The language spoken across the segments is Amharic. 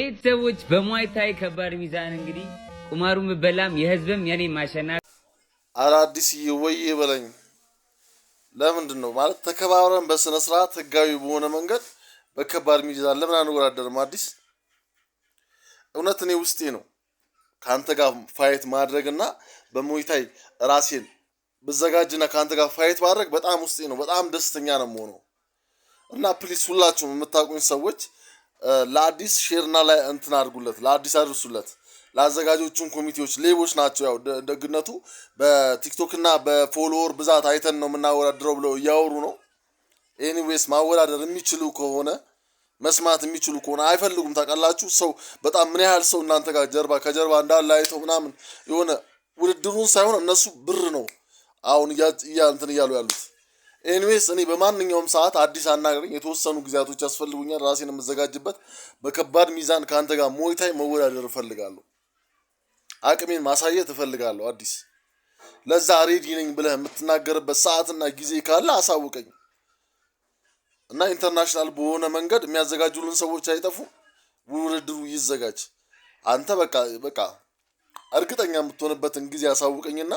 ቤተሰቦች በሙአይታይ ከባድ ሚዛን እንግዲህ ቁማሩ ምበላም የህዝብም የኔ ማሸናፊ አዲስ ይወይ በለኝ። ለምንድን ነው ማለት ተከባብረን በስነ ስርዓት ህጋዊ በሆነ መንገድ በከባድ ሚዛን ለምን አንወዳደርም? አዲስ እውነት እኔ ውስጤ ነው ካንተ ጋር ፋይት ማድረግና በሙአይታይ ራሴን በዘጋጅና ካንተ ጋር ፋይት ማድረግ በጣም ውስጤ ነው። በጣም ደስተኛ ነው የምሆነው እና ፕሊስ ሁላችሁም የምታውቁኝ ሰዎች ለአዲስ ሼርና ላይ እንትን አድርጉለት፣ ለአዲስ አድርሱለት። ለአዘጋጆቹን ኮሚቴዎች ሌቦች ናቸው። ያው ደግነቱ በቲክቶክ እና በፎሎወር ብዛት አይተን ነው የምናወዳድረው ብለው እያወሩ ነው። ኤኒዌይስ ማወዳደር የሚችሉ ከሆነ መስማት የሚችሉ ከሆነ አይፈልጉም። ታውቃላችሁ ሰው በጣም ምን ያህል ሰው እናንተ ጋር ከጀርባ እንዳለ አይተው ምናምን የሆነ ውድድሩን ሳይሆን እነሱ ብር ነው አሁን እንትን እያሉ ያሉት። ኤኒዌይስ እኔ በማንኛውም ሰዓት አዲስ አናገረኝ። የተወሰኑ ጊዜያቶች ያስፈልጉኛል ራሴን የምዘጋጅበት። በከባድ ሚዛን ካንተ ጋር ሙአይታይ መወዳደር እፈልጋለሁ። አቅሜን ማሳየት እፈልጋለሁ። አዲስ ለዛ ሬዲ ነኝ ብለህ የምትናገርበት ሰዓትና ጊዜ ካለ አሳውቀኝ እና ኢንተርናሽናል በሆነ መንገድ የሚያዘጋጁልን ሰዎች አይጠፉ፣ ውድድሩ ይዘጋጅ። አንተ በቃ እርግጠኛ የምትሆንበትን ጊዜ አሳውቀኝና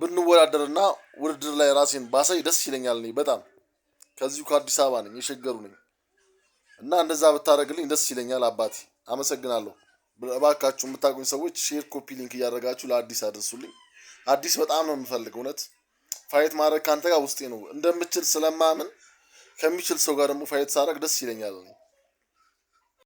ብንወዳደርና ውድድር ላይ ራሴን ባሳይ ደስ ይለኛል። እኔ በጣም ከዚሁ ከአዲስ አበባ ነኝ፣ የሸገሩ ነኝ እና እንደዛ ብታደርግልኝ ደስ ይለኛል። አባቴ አመሰግናለሁ። እባካችሁ የምታውቁኝ ሰዎች ሼር፣ ኮፒ ሊንክ እያደረጋችሁ ለአዲስ አድርሱልኝ። አዲስ በጣም ነው የምፈልገው። እውነት ፋይት ማድረግ ካንተ ጋር ውስጤ ነው። እንደምችል ስለማምን ከሚችል ሰው ጋር ደግሞ ፋይት ሳደርግ ደስ ይለኛል።